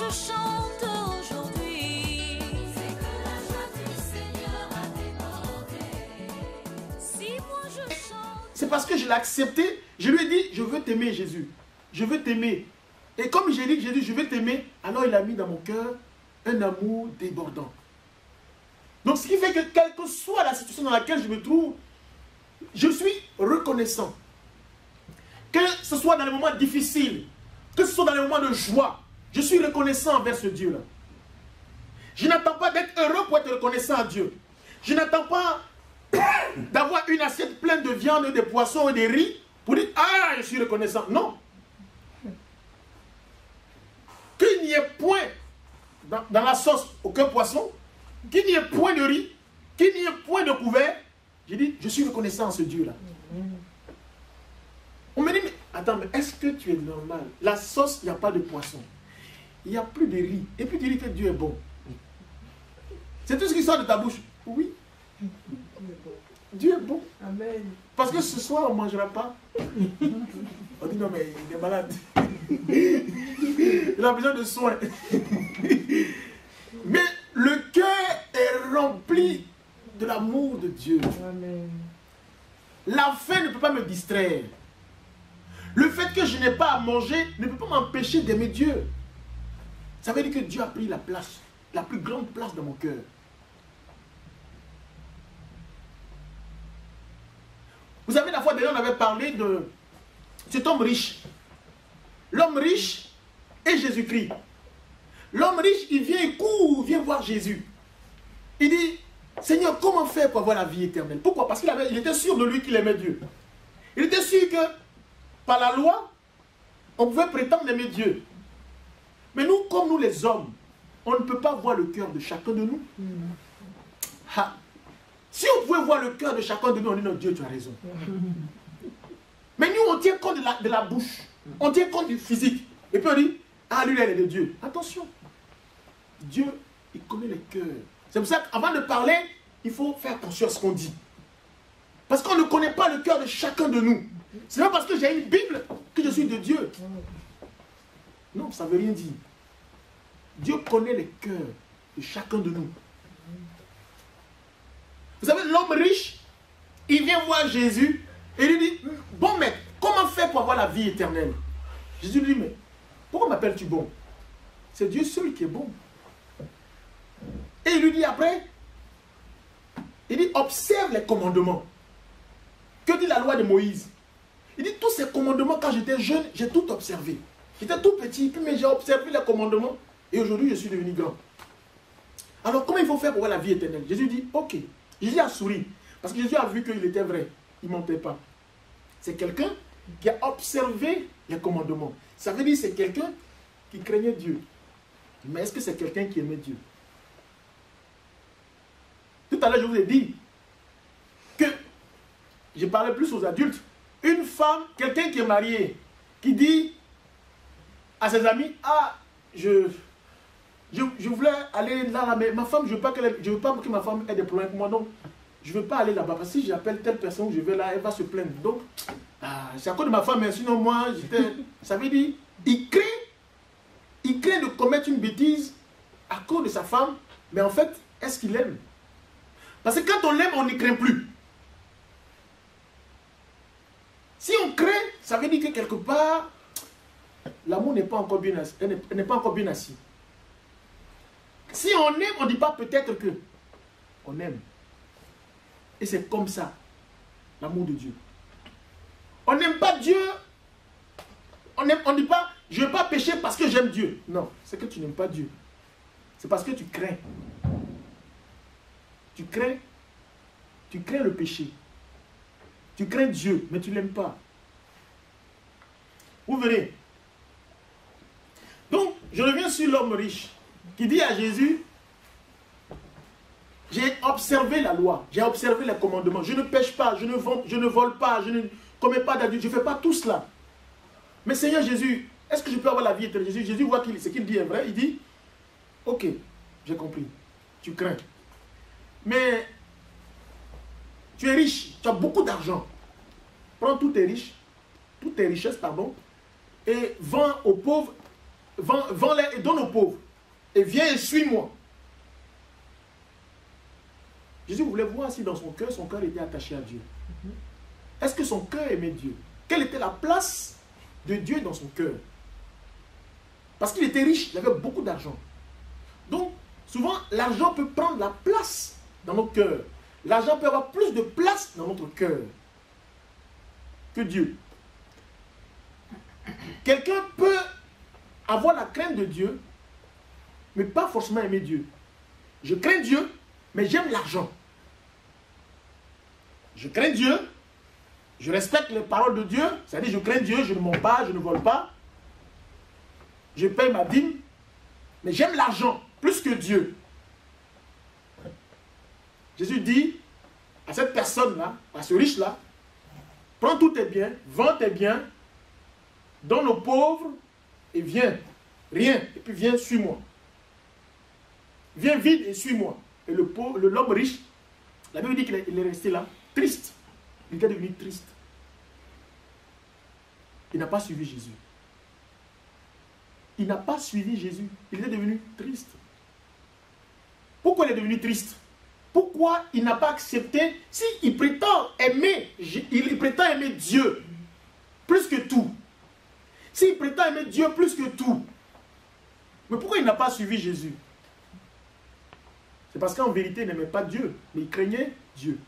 je chante aujourd'hui, c'est que la joie du Seigneur a débordé. Si moi je chante, C'est parce que je l'ai accepté. Je lui ai dit, je veux t'aimer, Jésus. Je veux t'aimer. Et comme j'ai dit, je veux t'aimer, alors il a mis dans mon cœur un amour débordant. Donc ce qui fait que quelle que soit la situation dans laquelle je me trouve, je suis reconnaissant. Que ce soit dans les moments difficiles, que ce soit dans les moments de joie, je suis reconnaissant envers ce Dieu-là. Je n'attends pas d'être heureux pour être reconnaissant à Dieu. Je n'attends pas d'avoir une assiette pleine de viande, de poissons et de riz pour dire « Ah, je suis reconnaissant ». Non. Qu'il n'y ait point dans la sauce aucun poisson, qu'il n'y ait point de riz, qu'il n'y ait point de couvert. J'ai dit, je suis reconnaissant à ce Dieu-là. On me dit, mais attends, mais est-ce que tu es normal? La sauce, il n'y a pas de poisson. Il n'y a plus de riz. Et puis tu dis que Dieu est bon. C'est tout ce qui sort de ta bouche. Oui. Dieu est bon. Amen. Parce que ce soir, on ne mangera pas. On dit, non, mais il est malade. Il a besoin de soins. Mais le cœur est rempli de l'amour de Dieu. Amen. La faim ne peut pas me distraire. Le fait que je n'ai pas à manger ne peut pas m'empêcher d'aimer Dieu. Ça veut dire que Dieu a pris la place, la plus grande place dans mon cœur. Vous savez, la fois dernière, on avait parlé de cet homme riche. L'homme riche et Jésus-Christ. L'homme riche, il vient, il court, vient voir Jésus. Il dit, Seigneur, comment faire pour avoir la vie éternelle? Pourquoi? Parce qu'il était sûr de lui qu'il aimait Dieu. Il était sûr que par la loi, on pouvait prétendre aimer Dieu. Mais nous, comme nous les hommes, on ne peut pas voir le cœur de chacun de nous. Ha. Si on pouvait voir le cœur de chacun de nous, on dit non, Dieu, tu as raison. Mais nous, on tient compte de la bouche. On tient compte du physique. Et puis on dit, ah, lui, elle est de Dieu. Attention. Dieu, il connaît les cœurs. C'est pour ça qu'avant de parler, il faut faire attention à ce qu'on dit. Parce qu'on ne connaît pas le cœur de chacun de nous. C'est pas parce que j'ai une Bible que je suis de Dieu. Non, ça ne veut rien dire. Dieu connaît les cœurs de chacun de nous. Vous savez, l'homme riche, il vient voir Jésus et lui dit, bon maître, comment faire pour avoir la vie éternelle? Jésus lui dit, mais pourquoi m'appelles-tu bon? C'est Dieu seul qui est bon. Et il lui dit après, il dit, observe les commandements. Que dit la loi de Moïse? Il dit, tous ces commandements, quand j'étais jeune, j'ai tout observé. J'étais tout petit, mais j'ai observé les commandements. Et aujourd'hui, je suis devenu grand. Alors, comment il faut faire pour avoir la vie éternelle? Jésus dit, ok. Jésus a souri. Parce que Jésus a vu qu'il était vrai. Il ne mentait pas. C'est quelqu'un qui a observé les commandements. Ça veut dire que c'est quelqu'un qui craignait Dieu. Mais est-ce que c'est quelqu'un qui aimait Dieu? Tout à l'heure, je vous ai dit que, je parlais plus aux adultes, une femme, quelqu'un qui est marié, qui dit à ses amis, ah, je voulais aller là, mais ma femme, je ne veux pas que ma femme ait des problèmes avec moi, donc je ne veux pas aller là-bas, parce que si j'appelle telle personne, je vais là, elle va se plaindre. Donc, c'est à cause de ma femme, mais sinon moi, ça veut dire, il craint de commettre une bêtise à cause de sa femme, mais en fait, est-ce qu'il aime? Parce que quand on l'aime, on n'y craint plus. Si on craint, ça veut dire que quelque part, l'amour n'est pas encore bien assis. Elle n'est pas encore bien assis. Si on aime, on ne dit pas peut-être que. On aime. Et c'est comme ça, l'amour de Dieu. On n'aime pas Dieu. On ne dit pas, je ne vais pas pécher parce que j'aime Dieu. Non, c'est que tu n'aimes pas Dieu. C'est parce que tu crains. Tu crains le péché. Tu crains Dieu, mais tu ne l'aimes pas. Vous verrez. Donc, je reviens sur l'homme riche qui dit à Jésus, j'ai observé la loi, j'ai observé les commandements, je ne pêche pas, je ne vole pas, je ne commets pas d'adultère, je ne fais pas tout cela. Mais Seigneur Jésus, est-ce que je peux avoir la vie éternelle? Jésus voit que ce qu'il dit est vrai, il dit, ok, j'ai compris, tu crains. Mais tu es riche, tu as beaucoup d'argent. Prends toutes tes richesses, et vends aux pauvres vends-les et donne aux pauvres. Et viens et suis-moi. Jésus voulait voir si dans son cœur était attaché à Dieu. Est-ce que son cœur aimait Dieu? Quelle était la place de Dieu dans son cœur? Parce qu'il était riche, il avait beaucoup d'argent. Donc, souvent, l'argent peut prendre la place dans notre cœur. L'argent peut avoir plus de place dans notre cœur que Dieu. Quelqu'un peut avoir la crainte de Dieu, mais pas forcément aimer Dieu. Je crains Dieu, mais j'aime l'argent. Je crains Dieu, je respecte les paroles de Dieu, c'est-à-dire je crains Dieu, je ne mens pas, je ne vole pas, je paye ma dîme, mais j'aime l'argent plus que Dieu. Jésus dit à cette personne-là, à ce riche-là, prends tous tes biens, vends tes biens, donne aux pauvres et viens, rien, et puis viens, suis-moi. Viens vite et suis-moi. Et l'homme riche, la Bible dit qu'il est resté là, triste. Il était devenu triste. Il n'a pas suivi Jésus. Il n'a pas suivi Jésus. Il est devenu triste. Pourquoi il est devenu triste? Pourquoi il n'a pas accepté? Si il prétend aimer, il prétend aimer Dieu plus que tout. S'il prétend aimer Dieu plus que tout, mais pourquoi il n'a pas suivi Jésus? C'est parce qu'en vérité, il n'aimait pas Dieu, mais il craignait Dieu.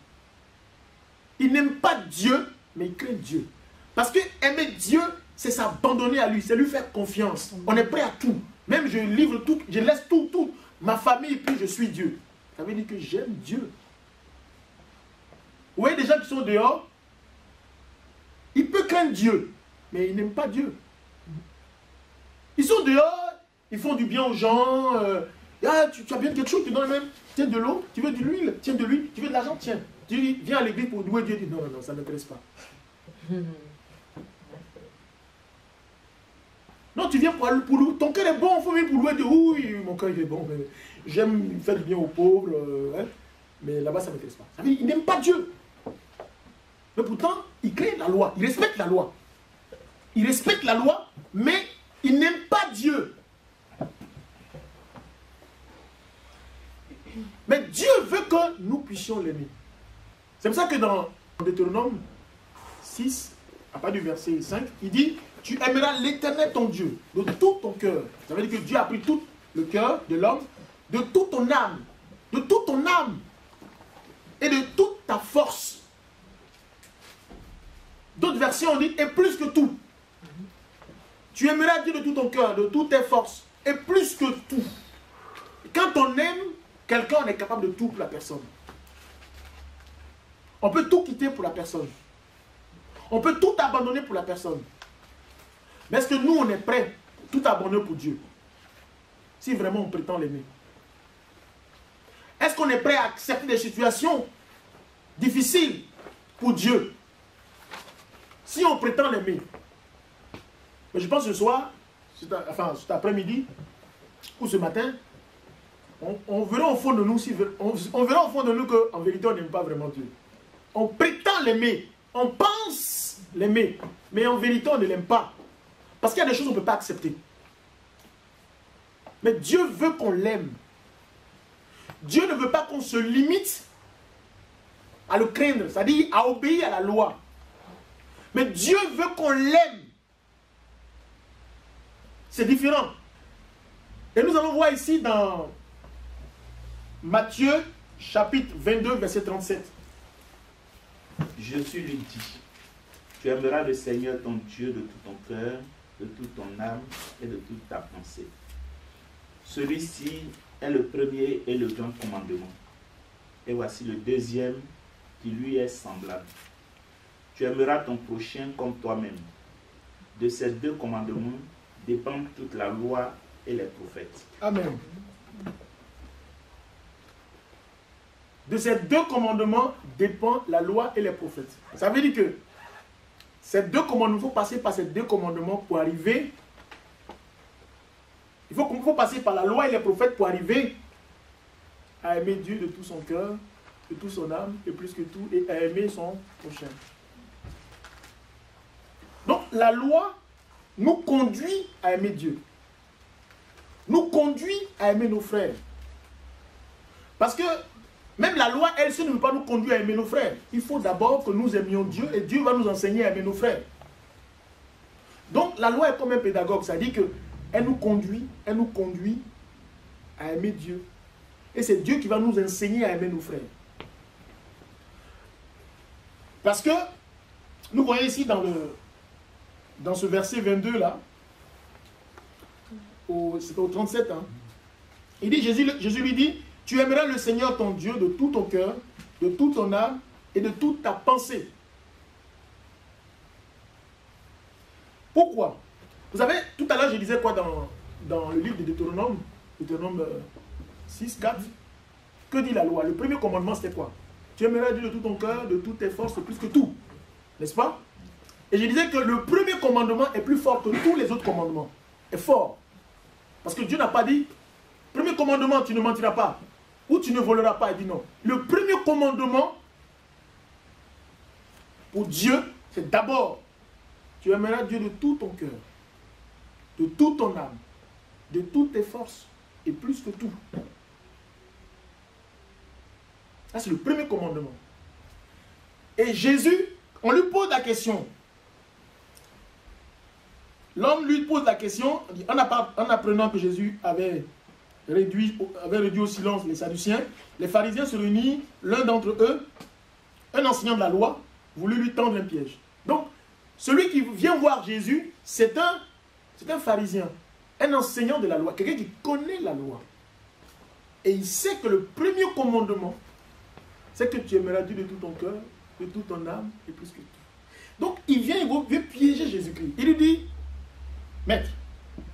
Il n'aime pas Dieu, mais il craint Dieu. Parce que aimer Dieu, c'est s'abandonner à lui, c'est lui faire confiance. On est prêt à tout. Même je livre tout, je laisse tout, ma famille, puis je suis Dieu. Ça veut dire que j'aime Dieu. Vous voyez des gens qui sont dehors, ils peuvent craindre Dieu, mais ils n'aiment pas Dieu. Ils sont dehors, ils font du bien aux gens. Ah, tu as bien quelque chose, tu donnes même. Tiens de l'eau, tu veux de l'huile, tiens de l'huile, tu veux de l'argent, tiens. Tu dis, viens à l'église pour louer Dieu. Dit, non, ça ne m'intéresse pas. Non, tu viens pour louer. Ton cœur est bon, il faut venir pour louer Dieu. Oui, mon cœur est bon. J'aime faire du bien aux pauvres. Mais là-bas, ça ne m'intéresse pas. Ça veut dire, il n'aime pas Dieu. Mais pourtant, il craint la loi. Il respecte la loi. Il respecte la loi, mais il n'aime pas Dieu. Mais Dieu veut que nous puissions l'aimer. C'est pour ça que dans Deutéronome 6, à partir du verset 5, il dit, tu aimeras l'Éternel ton Dieu de tout ton cœur. Ça veut dire que Dieu a pris tout le cœur de l'homme, de toute ton âme, et de toute ta force. D'autres versions ont dit, et plus que tout. Tu aimeras Dieu de tout ton cœur, de toutes tes forces, et plus que tout. Quand on aime quelqu'un, on est capable de tout pour la personne. On peut tout quitter pour la personne. On peut tout abandonner pour la personne. Mais est-ce que nous, on est prêts tout abandonner pour Dieu? Si vraiment on prétend l'aimer. Est-ce qu'on est prêt à accepter des situations difficiles pour Dieu? Si on prétend l'aimer. Mais je pense que ce soir, cet après-midi, ou ce matin, on verra au fond de nous, on verra au fond de nous qu'en vérité, on n'aime pas vraiment Dieu. On prétend l'aimer, on pense l'aimer, mais en vérité, on ne l'aime pas. Parce qu'il y a des choses qu'on ne peut pas accepter. Mais Dieu veut qu'on l'aime. Dieu ne veut pas qu'on se limite à le craindre, c'est-à-dire à obéir à la loi. Mais Dieu veut qu'on l'aime. C'est différent. Et nous allons voir ici dans Matthieu, chapitre 22, verset 37. Jésus lui dit, tu aimeras le Seigneur ton Dieu de tout ton cœur, de toute ton âme et de toute ta pensée. Celui-ci est le premier et le grand commandement. Et voici le deuxième qui lui est semblable. Tu aimeras ton prochain comme toi-même. De ces deux commandements dépendent toute la loi et les prophètes. Amen. De ces deux commandements dépend la loi et les prophètes. Ça veut dire que ces deux commandements, il faut passer par ces deux commandements pour arriver. Il faut passer par la loi et les prophètes pour arriver à aimer Dieu de tout son cœur, de toute son âme, et plus que tout, et à aimer son prochain. Donc la loi nous conduit à aimer Dieu. conduit à aimer nos frères. Parce que même la loi, elle, ne veut pas nous conduire à aimer nos frères. Il faut d'abord que nous aimions Dieu et Dieu va nous enseigner à aimer nos frères. Donc la loi est comme un pédagogue, ça dit qu'elle nous conduit à aimer Dieu. Et c'est Dieu qui va nous enseigner à aimer nos frères. Parce que, nous voyons ici dans ce verset 22 là, c'est au 37, hein, il dit, Jésus lui dit, tu aimeras le Seigneur ton Dieu de tout ton cœur, de toute ton âme et de toute ta pensée. Pourquoi? Vous savez, tout à l'heure je disais quoi dans le livre de Deutéronome 6, 4, que dit la loi? Le premier commandement c'était quoi? Tu aimeras Dieu de tout ton cœur, de toutes tes forces, plus que tout. N'est-ce pas? Et je disais que le premier commandement est plus fort que tous les autres commandements. Est fort. Parce que Dieu n'a pas dit, premier commandement, tu ne mentiras pas. Ou tu ne voleras pas. Il dit non. Le premier commandement pour Dieu, c'est d'abord, tu aimeras Dieu de tout ton cœur, de toute ton âme, de toutes tes forces, et plus que tout. Ça, c'est le premier commandement. Et Jésus, on lui pose la question. L'homme lui pose la question, en apprenant que Jésus avait réduit au silence les Sadduciens, les pharisiens se réunissent, l'un d'entre eux, un enseignant de la loi, voulut lui tendre un piège. Donc, celui qui vient voir Jésus, c'est un pharisien, un enseignant de la loi, quelqu'un qui connaît la loi. Et il sait que le premier commandement, c'est que tu aimeras Dieu de tout ton cœur, de toute ton âme et plus que tout. Donc, il veut piéger Jésus-Christ. Il lui dit, Maître,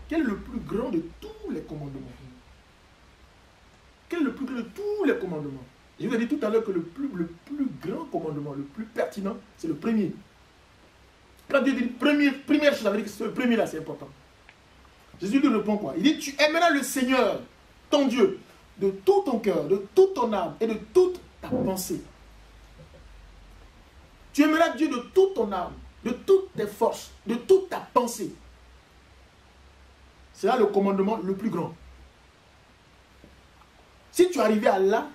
quel est le plus grand de tous les commandements? Quel est le plus grand de tous les commandements? Je vous ai dit tout à l'heure que le plus grand commandement, le plus pertinent, c'est le premier. Quand Dieu dit première chose, ça veut dire que le premier là, c'est important. Jésus lui répond quoi? Il dit, tu aimeras le Seigneur, ton Dieu, de tout ton cœur, de toute ton âme et de toute ta pensée. Tu aimeras Dieu de toute ton âme, de toutes tes forces, de toute ta pensée. C'est là le commandement le plus grand. Si tu arrives à là,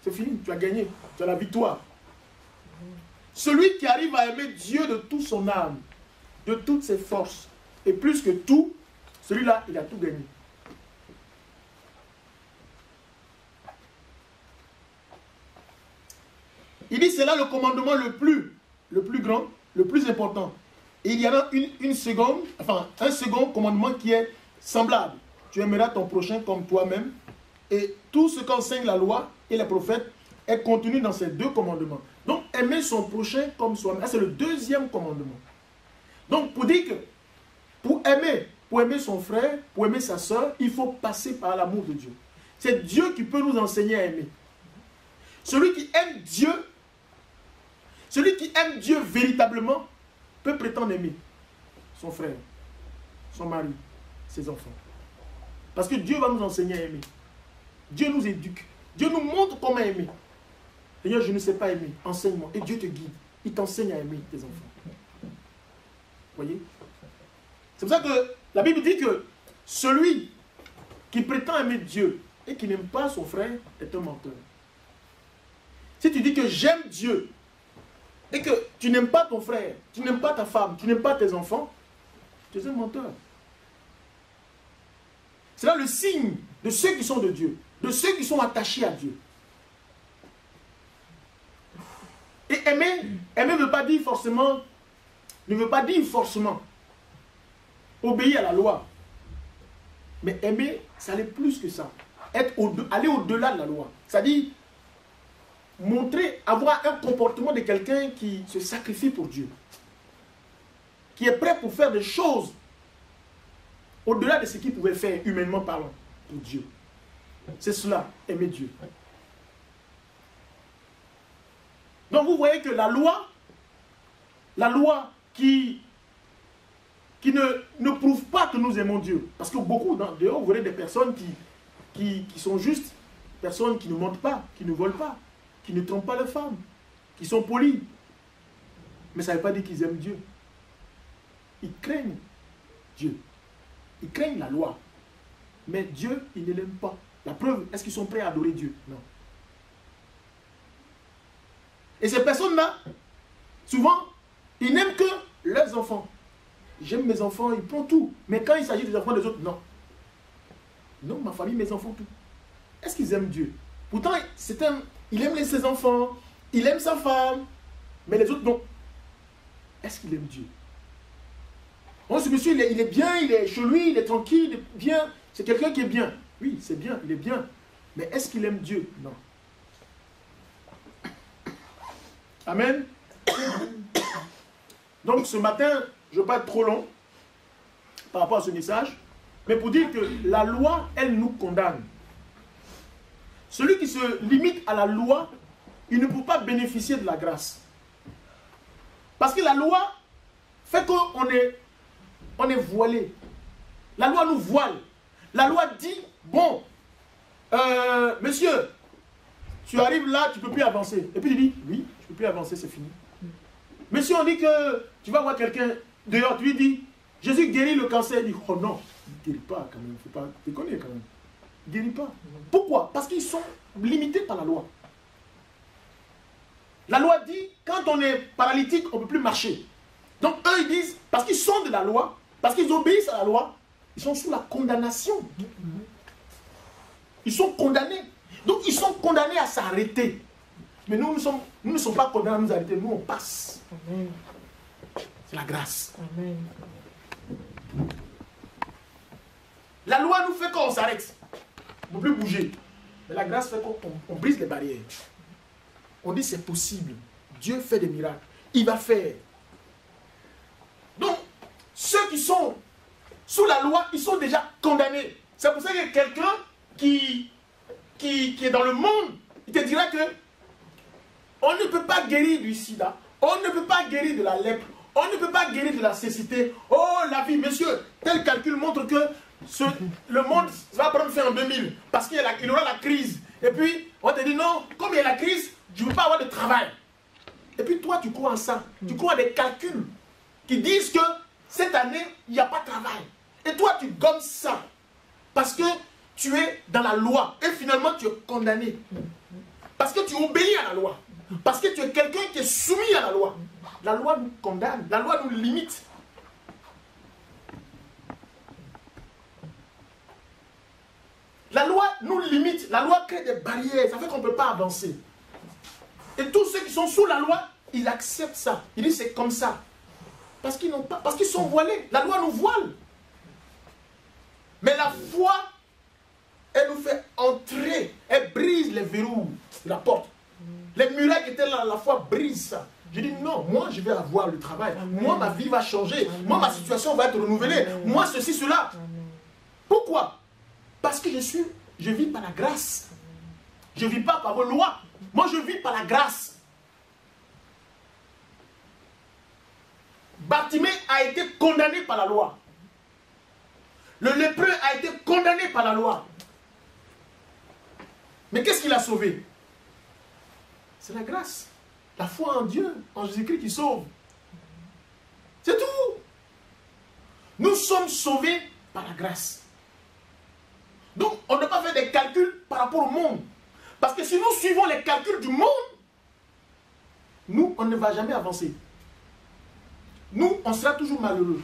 c'est fini, tu as gagné, tu as la victoire. Celui qui arrive à aimer Dieu de toute son âme, de toutes ses forces, et plus que tout, celui-là, il a tout gagné. Il dit, c'est là le commandement le plus grand, le plus important. Et il y en a un second commandement qui est semblable. Tu aimeras ton prochain comme toi-même. Et tout ce qu'enseigne la loi et les prophètes est contenu dans ces deux commandements. Donc, aimer son prochain comme soi-même. C'est le deuxième commandement. Donc, pour dire que pour aimer son frère, pour aimer sa soeur, il faut passer par l'amour de Dieu. C'est Dieu qui peut nous enseigner à aimer. Celui qui aime Dieu véritablement, peut prétendre aimer son frère, son mari, ses enfants. Parce que Dieu va nous enseigner à aimer. Dieu nous éduque. Dieu nous montre comment aimer. Seigneur, je ne sais pas aimer. Enseigne-moi. Et Dieu te guide. Il t'enseigne à aimer tes enfants. Vous voyez? C'est pour ça que la Bible dit que celui qui prétend aimer Dieu et qui n'aime pas son frère est un menteur. Si tu dis que j'aime Dieu et que tu n'aimes pas ton frère, tu n'aimes pas ta femme, tu n'aimes pas tes enfants, tu es un menteur. C'est là le signe de ceux qui sont de Dieu, de ceux qui sont attachés à Dieu. Et aimer ne veut pas dire forcément obéir à la loi. Mais aimer, ça allait plus que ça. Aller au-delà de la loi. C'est-à-dire avoir un comportement de quelqu'un qui se sacrifie pour Dieu. Qui est prêt pour faire des choses au-delà de ce qu'il pouvait faire, humainement parlant, pour Dieu. C'est cela, aimer Dieu. Donc vous voyez que la loi qui ne prouve pas que nous aimons Dieu. Parce que beaucoup, dehors, vous voyez des personnes qui sont justes, personnes qui ne mentent pas, qui ne volent pas, qui ne trompent pas leurs femmes, qui sont polis. Mais ça ne veut pas dire qu'ils aiment Dieu. Ils craignent Dieu. Ils craignent la loi. Mais Dieu, il ne l'aime pas. La preuve, est-ce qu'ils sont prêts à adorer Dieu? Non. Et ces personnes-là, souvent, ils n'aiment que leurs enfants. J'aime mes enfants, ils prennent tout. Mais quand il s'agit des enfants des autres, non. Non, ma famille, mes enfants, tout. Est-ce qu'ils aiment Dieu? Pourtant, il aime ses enfants, il aime sa femme, mais les autres, non. Est-ce qu'il aime Dieu? Oh, ce monsieur, il est bien, il est chez lui, il est tranquille, il est bien. C'est quelqu'un qui est bien. Oui, c'est bien, il est bien. Mais est-ce qu'il aime Dieu? Non. Amen. Donc ce matin, je ne veux pas être trop long par rapport à ce message, mais pour dire que la loi, elle nous condamne. Celui qui se limite à la loi, il ne peut pas bénéficier de la grâce. Parce que la loi fait qu'on est voilé. La loi nous voile. La loi dit, bon, monsieur, tu arrives là, tu ne peux plus avancer. Et puis il dit, oui, je ne peux plus avancer, c'est fini. Monsieur, on dit que tu vas voir quelqu'un dehors, tu lui dis, Jésus guérit le cancer. Il dit, oh non, il ne guérit pas quand même, il ne faut pas déconner quand même. Il ne guérit pas. Pourquoi? Parce qu'ils sont limités par la loi. La loi dit, quand on est paralytique, on ne peut plus marcher. Donc eux, ils disent, parce qu'ils sont de la loi, parce qu'ils obéissent à la loi, ils sont sous la condamnation. Ils sont condamnés. Donc ils sont condamnés à s'arrêter. Mais nous ne sommes pas condamnés à nous arrêter. Nous, on passe. C'est la grâce. Amen. La loi nous fait qu'on s'arrête. On ne peut plus bouger. Mais la grâce fait qu'on brise les barrières. On dit c'est possible. Dieu fait des miracles. Il va faire. Donc, ceux qui sont sous la loi, ils sont déjà condamnés. C'est pour ça que quelqu'un qui est dans le monde, il te dira que on ne peut pas guérir du sida, on ne peut pas guérir de la lèpre, on ne peut pas guérir de la cécité. Oh la vie, monsieur, tel calcul montre que le monde va prendre fin en 2000 parce qu'il y aura la crise. Et puis, on te dit non, comme il y a la crise, je ne veux pas avoir de travail. Et puis toi, tu crois en ça. Tu crois à des calculs qui disent que cette année, il n'y a pas de travail. Et toi, tu gommes ça. Parce que tu es dans la loi. Et finalement, tu es condamné. Parce que tu obéis à la loi. Parce que tu es quelqu'un qui est soumis à la loi. La loi nous condamne. La loi nous limite. La loi nous limite. La loi crée des barrières. Ça fait qu'on ne peut pas avancer. Et tous ceux qui sont sous la loi, ils acceptent ça. Ils disent c'est comme ça. Parce qu'ils n'ont pas, parce qu'ils sont voilés. La loi nous voile. Mais la foi, elle nous fait entrer. Elle brise les verrous de la porte. Les murailles qui étaient là, la foi brise ça. Je dis non, moi je vais avoir le travail. Amen. Moi ma vie va changer. Amen. Moi ma situation va être renouvelée. Amen. Moi ceci, cela. Amen. Pourquoi? Parce que je vis par la grâce. Je ne vis pas par vos lois. Moi je vis par la grâce. Bartimée a été condamné par la loi. Le lépreux a été condamné par la loi. Mais qu'est-ce qu'il a sauvé? C'est la grâce. La foi en Dieu, en Jésus-Christ qui sauve. C'est tout. Nous sommes sauvés par la grâce. Donc, on ne peut pas faire des calculs par rapport au monde. Parce que si nous suivons les calculs du monde, nous, on ne va jamais avancer. Nous, on sera toujours malheureux.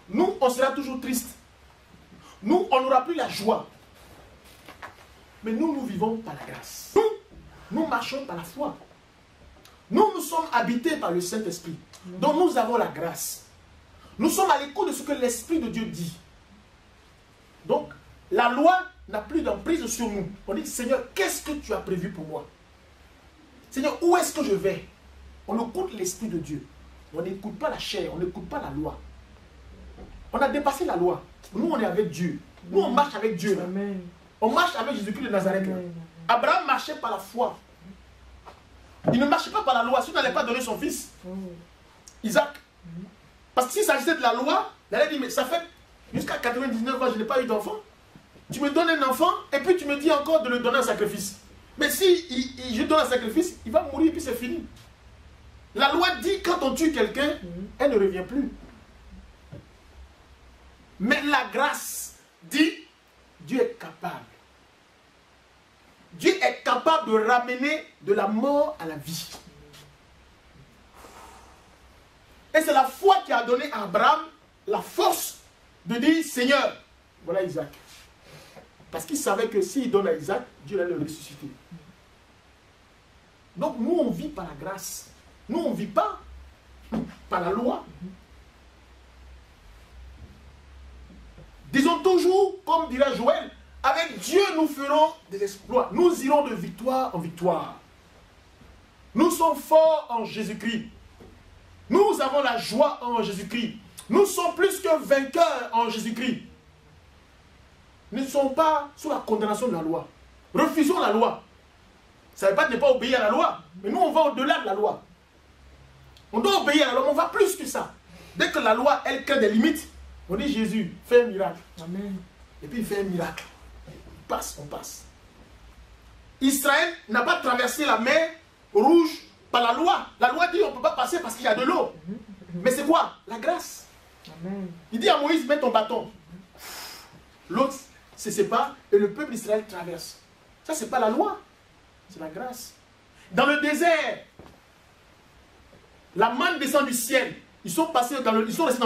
Nous, on sera toujours triste. Nous, on n'aura plus la joie. Mais nous vivons par la grâce. Nous marchons par la foi. Nous sommes habités par le Saint-Esprit. Donc nous avons la grâce. Nous sommes à l'écoute de ce que l'Esprit de Dieu dit. Donc, la loi n'a plus d'emprise sur nous. On dit, Seigneur, qu'est-ce que tu as prévu pour moi? Seigneur, où est-ce que je vais? On écoute l'Esprit de Dieu. On n'écoute pas la chair, on n'écoute pas la loi. On a dépassé la loi. Nous, on est avec Dieu. Nous, on marche avec Dieu. Amen. On marche avec Jésus-Christ de Nazareth. Abraham marchait par la foi. Il ne marchait pas par la loi. S'il n'allait pas donner son fils, Isaac. Parce que s'il s'agissait de la loi, il allait dire, mais ça fait jusqu'à 99 ans, je n'ai pas eu d'enfant. Tu me donnes un enfant et puis tu me dis encore de le donner en sacrifice. Mais si je donne un sacrifice, il va mourir et puis c'est fini. La loi dit quand on tue quelqu'un, elle ne revient plus. Mais la grâce dit, Dieu est capable. Dieu est capable de ramener de la mort à la vie. Et c'est la foi qui a donné à Abraham la force de dire, Seigneur, voilà Isaac. Parce qu'il savait que s'il donne à Isaac, Dieu allait le ressusciter. Donc nous, on vit par la grâce. Nous, on ne vit pas par la loi. Disons toujours, comme dira Joël, avec Dieu, nous ferons des exploits. Nous irons de victoire en victoire. Nous sommes forts en Jésus-Christ. Nous avons la joie en Jésus-Christ. Nous sommes plus que vainqueurs en Jésus-Christ. Nous ne sommes pas sous la condamnation de la loi. Refusons la loi. Ça ne veut pas ne pas obéir à la loi. Mais nous, on va au-delà de la loi. On doit obéir à la loi, mais on va plus que ça. Dès que la loi, elle crée des limites, on dit Jésus, fais un miracle. Amen. Et puis il fait un miracle. On passe. Israël n'a pas traversé la mer Rouge par la loi. La loi dit on ne peut pas passer parce qu'il y a de l'eau. Mais c'est quoi? La grâce. Amen. Il dit à Moïse, mets ton bâton. L'autre se sépare et le peuple d'Israël traverse. Ça, c'est pas la loi. C'est la grâce. Dans le désert, la manne descend du ciel. Ils sont restés dans le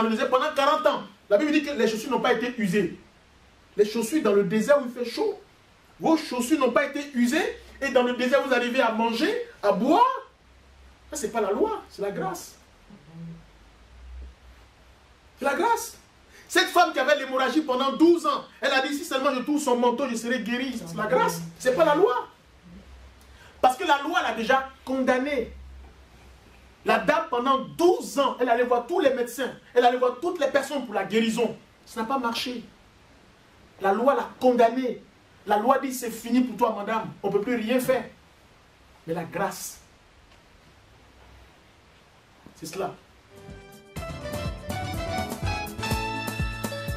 désert pendant 40 ans. La Bible dit que les chaussures n'ont pas été usées. Les chaussures dans le désert où il fait chaud, vos chaussures n'ont pas été usées. Et dans le désert, vous arrivez à manger, à boire. Ça, ce n'est pas la loi, c'est la grâce. C'est la grâce. Cette femme qui avait l'hémorragie pendant 12 ans, elle a dit, si seulement je touche son manteau, je serai guérie. C'est la grâce, ce n'est pas la loi. Parce que la loi l'a déjà condamnée. La dame, pendant 12 ans, elle allait voir tous les médecins, elle allait voir toutes les personnes pour la guérison. Ça n'a pas marché. La loi l'a condamnée. La loi dit, c'est fini pour toi, madame. On ne peut plus rien faire. Mais la grâce, c'est cela.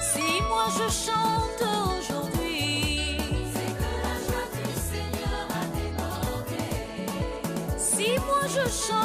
Si moi je chante aujourd'hui, c'est que la joie du Seigneur a débordé. Si moi je chante